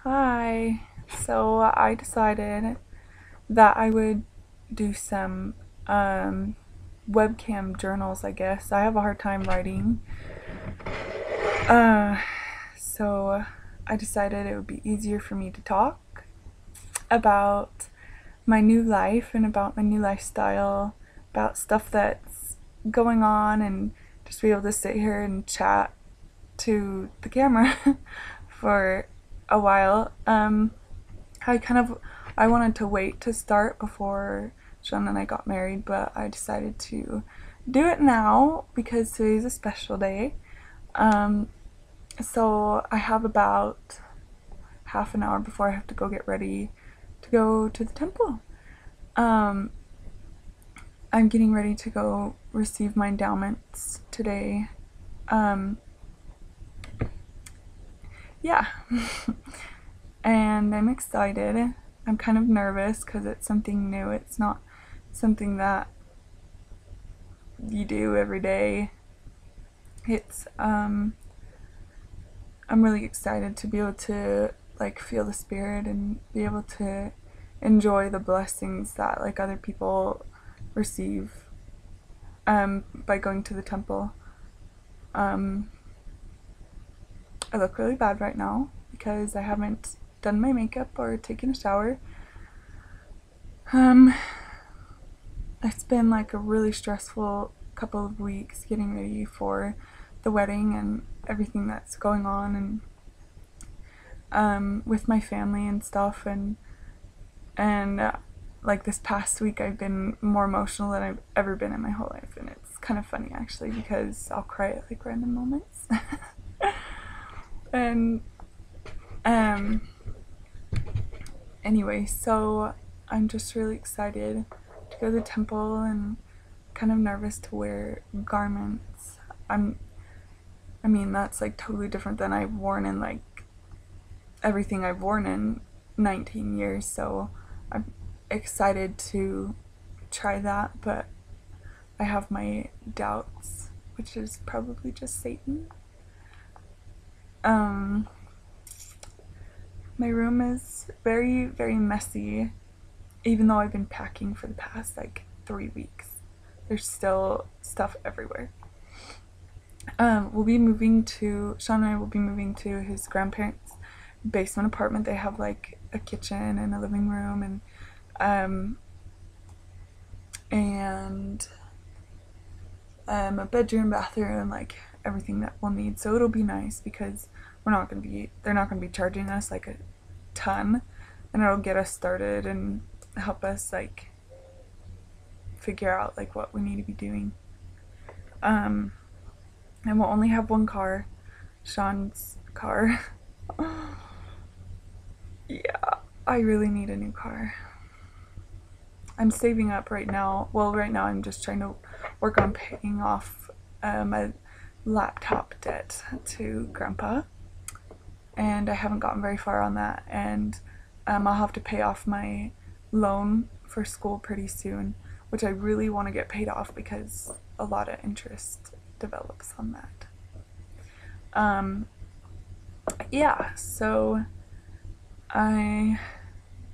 Hi. So I decided that I would do some webcam journals, I guess. I have a hard time writing. Uh, so I decided it would be easier for me to talk about my new life and about my new lifestyle, about stuff that's going on, and just be able to sit here and chat to the camera for a while. I kind of I wanted to wait to start before Sean and I got married, but I decided to do it now because today's a special day. Um, so I have about half an hour before I have to go get ready to go to the temple. Um, I'm getting ready to go receive my endowments today. Um, yeah. And I'm excited. I'm kind of nervous because it's something new. It's not something that you do every day. It's I'm really excited to be able to like feel the spirit and be able to enjoy the blessings that like other people receive by going to the temple. Um, I look really bad right now because I haven't done my makeup or taken a shower. Um, it's been like a really stressful couple of weeks getting ready for the wedding and everything that's going on, and with my family and stuff, and like this past week I've been more emotional than I've ever been in my whole life, and it's kind of funny actually because I'll cry at like random moments. And um anyway, so I'm just really excited to go to the temple and kind of nervous to wear garments. I mean that's like totally different than I've worn in like everything I've worn in 19 years, so I'm excited to try that, but I have my doubts, which is probably just Satan. Um, my room is very, very messy, even though I've been packing for the past like 3 weeks. There's still stuff everywhere. Sean and I will be moving to his grandparents' basement apartment. They have like a kitchen and a living room um, and a bedroom, bathroom, like everything that we'll need. So it'll be nice because they're not gonna be charging us like a ton, and it'll get us started and help us like figure out like what we need to be doing. Um, and we'll only have one car, Sean's car. Yeah, I really need a new car. I'm saving up right now. Well, right now I'm just trying to work on paying off my laptop debt to Grandpa, and I haven't gotten very far on that. And I'll have to pay off my loan for school pretty soon, which I really want to get paid off because a lot of interest develops on that. Um, yeah, so I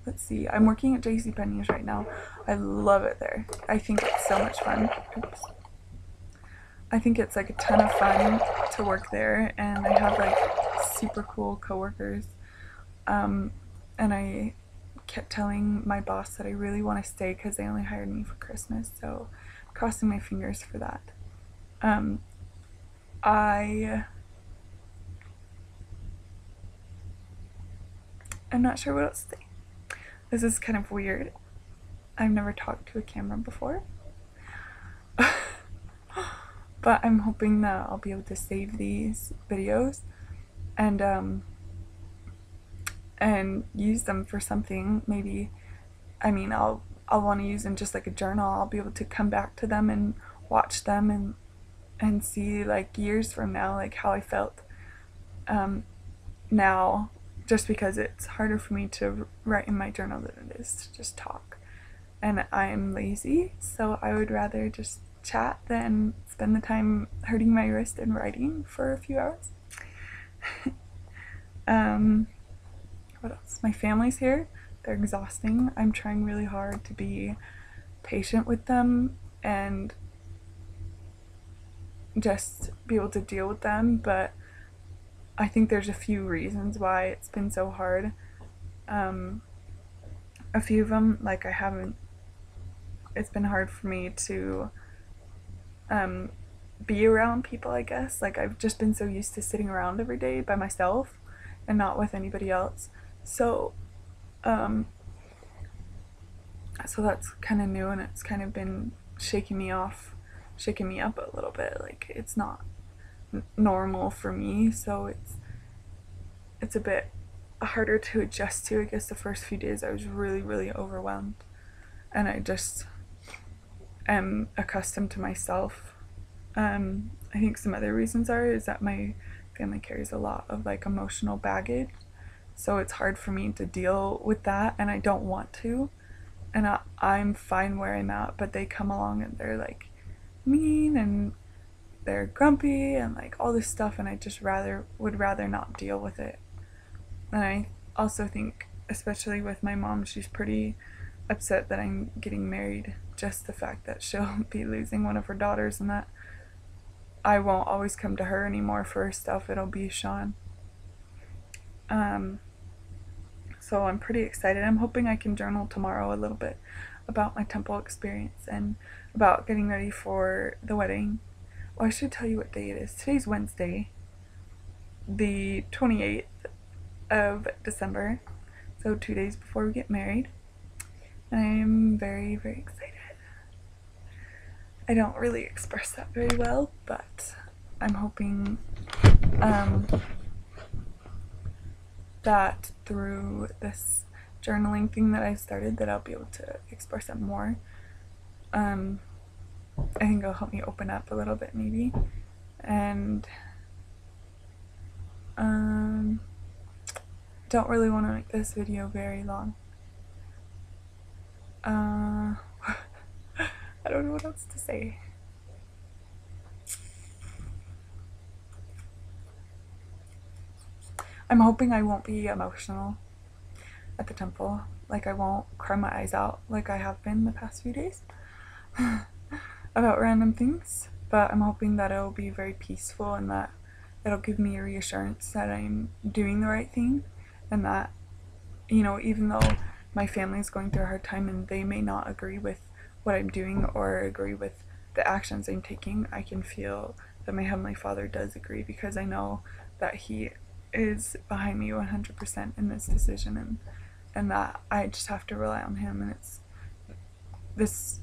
let's see. I'm working at JCPenney's right now. I love it there. I think it's so much fun. Oops. I think it's like a ton of fun to work there, and I have like super cool coworkers. Um, and I kept telling my boss that I really want to stay because they only hired me for Christmas, so crossing my fingers for that. Um, I I'm not sure what else to say. This is kind of weird. I've never talked to a camera before. But I'm hoping that I'll be able to save these videos and and use them for something. Maybe I'll want to use them just like a journal. I'll be able to come back to them and watch them and see like years from now like how I felt um, now, just because it's harder for me to write in my journal than it is to just talk. And I am lazy, so I would rather just chat than spend the time hurting my wrist and writing for a few hours. um, what else? My family's here. They're exhausting. I'm trying really hard to be patient with them and just be able to deal with them, but I think there's a few reasons why it's been so hard. A few of them, like it's been hard for me to be around people, I guess. Like, I've just been so used to sitting around every day by myself and not with anybody else. So that's kind of new, and it's kind of been shaking me up a little bit. Like, it's not normal for me, so it's a bit harder to adjust to. I guess the first few days I was really, really overwhelmed, and I just am accustomed to myself. I think some other reasons is that my family carries a lot of like emotional baggage, so it's hard for me to deal with that, and I don't want to, and I'm fine where I'm at, but they come along and they're like mean and they're grumpy and like all this stuff, and I just would rather not deal with it. And I also think, especially with my mom, she's pretty upset that I'm getting married. Just the fact that she'll be losing one of her daughters, and that I won't always come to her anymore for her stuff. It'll be Sean. So I'm pretty excited. I'm hoping I can journal tomorrow a little bit about my temple experience and about getting ready for the wedding. Well, I should tell you what day it is. Today's Wednesday, the 28th of December, so 2 days before we get married. I'm very, very excited. I don't really express that very well, but I'm hoping that through this journaling thing that I started, that I'll be able to express it more. I think it'll help me open up a little bit, maybe. And don't really want to make this video very long. I don't know what else to say. I'm hoping I won't be emotional at the temple. Like, I won't cry my eyes out like I have been the past few days about random things, but I'm hoping that it'll be very peaceful, and that it'll give me a reassurance that I'm doing the right thing, and that, you know, even though my family's going through a hard time and they may not agree with what I'm doing or agree with the actions I'm taking, I can feel that my Heavenly Father does agree, because I know that He is behind me 100% in this decision, and that I just have to rely on Him. And this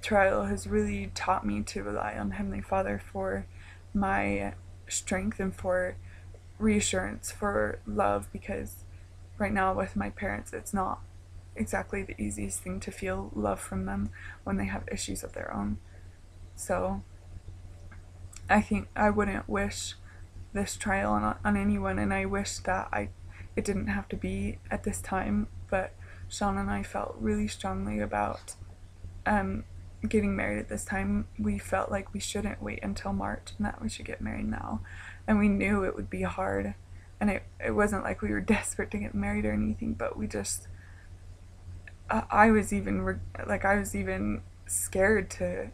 trial has really taught me to rely on Heavenly Father for my strength and for reassurance, for love, because right now with my parents, it's not exactly the easiest thing to feel love from them when they have issues of their own. So I think I wouldn't wish this trial on anyone, and I wish that it didn't have to be at this time, but Sean and I felt really strongly about getting married at this time. We felt like we shouldn't wait until March, and that we should get married now. And we knew it would be hard, and it wasn't like we were desperate to get married or anything, but we just I was even scared to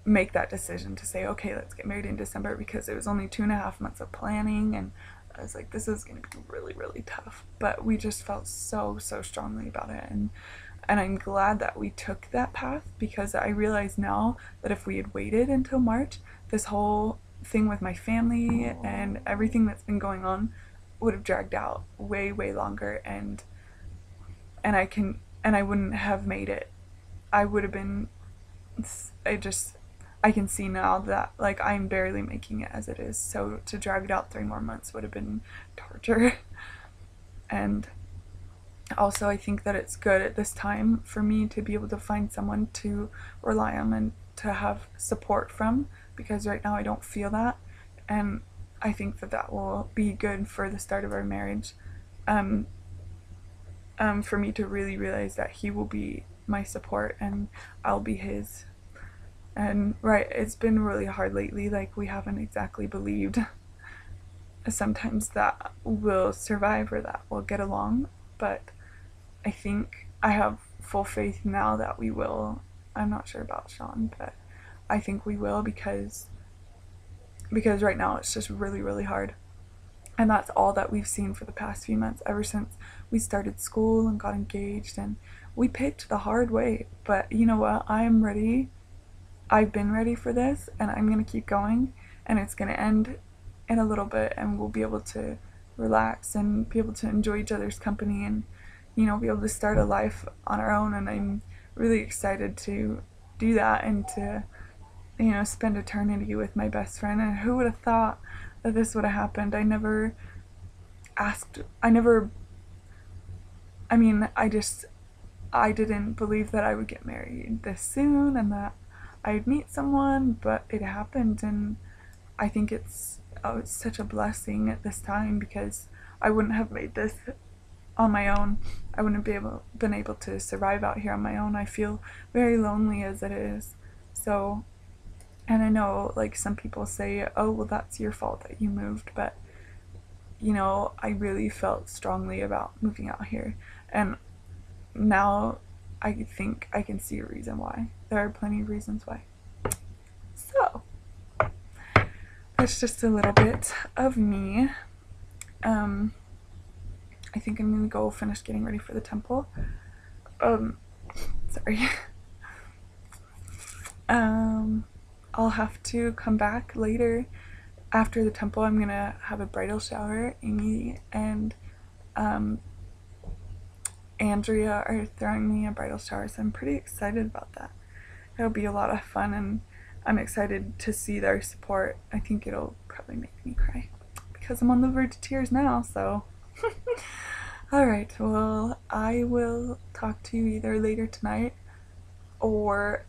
make that decision to say, okay, let's get married in December, because it was only 2.5 months of planning, and I was like, this is going to be really, really tough. But we just felt so strongly about it, and I'm glad that we took that path, because I realize now that if we had waited until March, this whole thing with my family and everything that's been going on would have dragged out way longer, and I wouldn't have made it. I would have been, I can see now that, like, I'm barely making it as it is, so to drag it out 3 more months would have been torture. And also, I think that it's good at this time for me to be able to find someone to rely on and to have support from, because right now I don't feel that, and I think that will be good for the start of our marriage. For me to really realize that He will be my support and I'll be His. And right, it's been really hard lately. Like, we haven't exactly believed sometimes that will survive or that will get along, but I think I have full faith now that we will. I'm not sure about Sean, but I think we will because right now it's just really, really hard. And that's all that we've seen for the past few months, ever since we started school and got engaged. And we picked the hard way, but you know what? I'm ready. I've been ready for this, and I'm going to keep going, and it's going to end in a little bit, and we'll be able to relax and be able to enjoy each other's company and, you know, be able to start a life on our own. And I'm really excited to do that and to, you know, spend eternity with my best friend. And who would have thought that this would have happened? I never asked, I mean, I didn't believe that I would get married this soon and that I'd meet someone, but it happened. And I think it's such a blessing at this time, because I wouldn't have made this on my own. I wouldn't have been able to survive out here on my own. I feel very lonely as it is. So, and I know, like, some people say, oh, well, that's your fault that you moved, but, you know, I really felt strongly about moving out here, and now I think I can see a reason why. There are plenty of reasons why. So, that's just a little bit of me. I think I'm gonna go finish getting ready for the temple. Sorry. I'll have to come back later after the temple. I'm gonna have a bridal shower. Amy and Andrea are throwing me a bridal shower, so I'm pretty excited about that. It'll be a lot of fun, and I'm excited to see their support. I think it'll probably make me cry because I'm on the verge of tears now, so. Alright, well, I will talk to you either later tonight or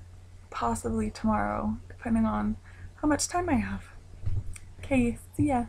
possibly tomorrow, depending on how much time I have. Okay, see ya.